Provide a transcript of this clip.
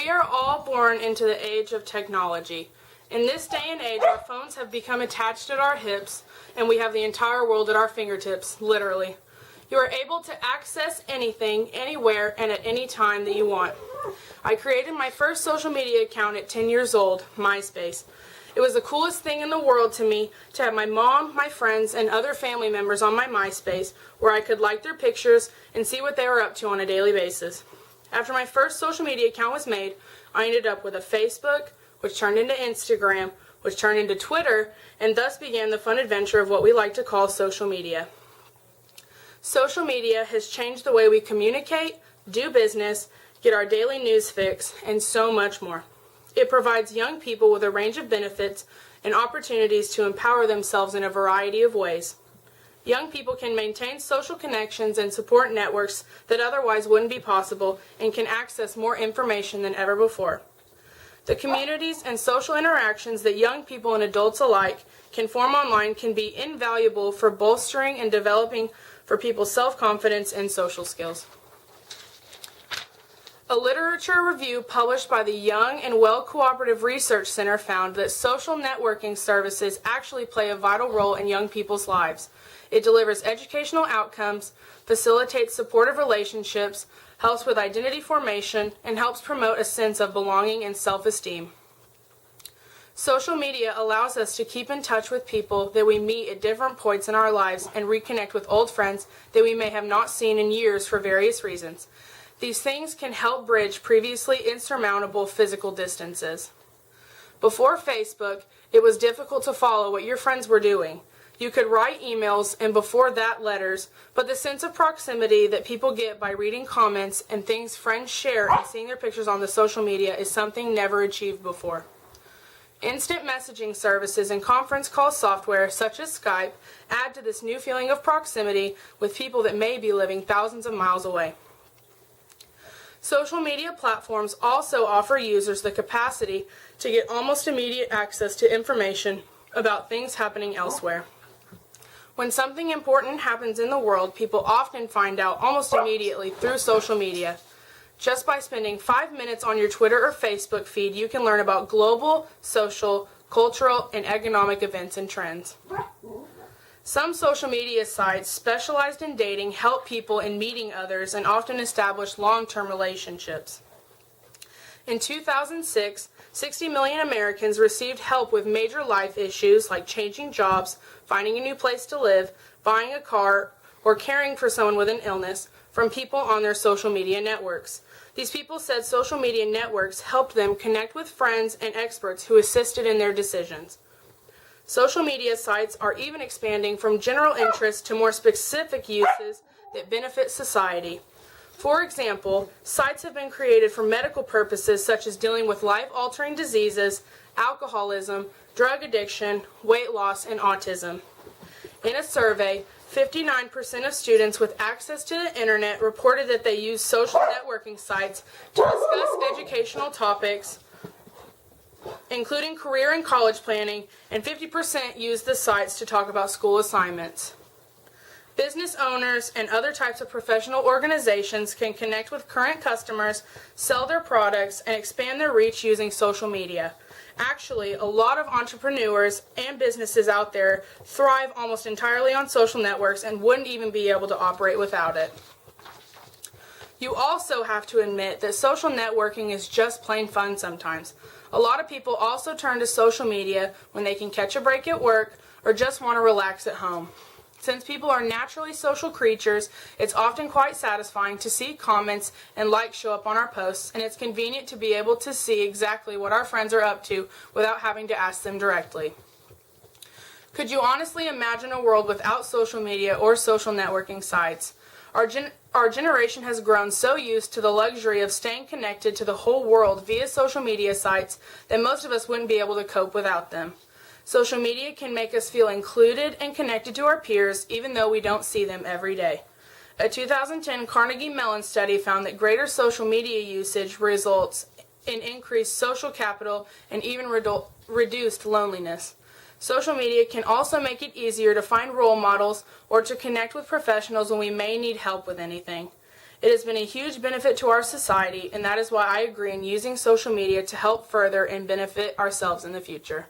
We are all born into the age of technology. In this day and age, our phones have become attached at our hips, and we have the entire world at our fingertips, literally. You are able to access anything, anywhere, and at any time that you want. I created my first social media account at 10 years old, MySpace. It was the coolest thing in the world to me to have my mom, my friends, and other family members on my MySpace where I could like their pictures and see what they were up to on a daily basis. After my first social media account was made, I ended up with a Facebook, which turned into Instagram, which turned into Twitter, and thus began the fun adventure of what we like to call social media. Social media has changed the way we communicate, do business, get our daily news fix, and so much more. It provides young people with a range of benefits and opportunities to empower themselves in a variety of ways. Young people can maintain social connections and support networks that otherwise wouldn't be possible and can access more information than ever before. The communities and social interactions that young people and adults alike can form online can be invaluable for bolstering and developing for people's self-confidence and social skills. A literature review published by the Young and Well Cooperative Research Center found that social networking services actually play a vital role in young people's lives. It delivers educational outcomes, facilitates supportive relationships, helps with identity formation, and helps promote a sense of belonging and self-esteem. Social media allows us to keep in touch with people that we meet at different points in our lives and reconnect with old friends that we may have not seen in years for various reasons. These things can help bridge previously insurmountable physical distances. Before Facebook, it was difficult to follow what your friends were doing. You could write emails and before that letters, but the sense of proximity that people get by reading comments and things friends share and seeing their pictures on the social media is something never achieved before. Instant messaging services and conference call software such as Skype add to this new feeling of proximity with people that may be living thousands of miles away. Social media platforms also offer users the capacity to get almost immediate access to information about things happening elsewhere. When something important happens in the world, people often find out almost immediately through social media. Just by spending 5 minutes on your Twitter or Facebook feed, you can learn about global, social, cultural, and economic events and trends. Some social media sites specialized in dating help people in meeting others and often establish long-term relationships. In 2006, 60 million Americans received help with major life issues like changing jobs, finding a new place to live, buying a car, or caring for someone with an illness from people on their social media networks. These people said social media networks helped them connect with friends and experts who assisted in their decisions. Social media sites are even expanding from general interest to more specific uses that benefit society. For example, sites have been created for medical purposes such as dealing with life-altering diseases, alcoholism, drug addiction, weight loss, and autism. In a survey, 59% of students with access to the internet reported that they use social networking sites to discuss educational topics, including career and college planning, and 50% use the sites to talk about school assignments. Business owners and other types of professional organizations can connect with current customers, sell their products, and expand their reach using social media. Actually, a lot of entrepreneurs and businesses out there thrive almost entirely on social networks and wouldn't even be able to operate without it. You also have to admit that social networking is just plain fun sometimes. A lot of people also turn to social media when they can catch a break at work or just want to relax at home. Since people are naturally social creatures, it's often quite satisfying to see comments and likes show up on our posts, and it's convenient to be able to see exactly what our friends are up to without having to ask them directly. Could you honestly imagine a world without social media or social networking sites? Our generation has grown so used to the luxury of staying connected to the whole world via social media sites that most of us wouldn't be able to cope without them. Social media can make us feel included and connected to our peers even though we don't see them every day. A 2010 Carnegie Mellon study found that greater social media usage results in increased social capital and even reduced loneliness. Social media can also make it easier to find role models or to connect with professionals when we may need help with anything. It has been a huge benefit to our society, and that is why I agree in using social media to help further and benefit ourselves in the future.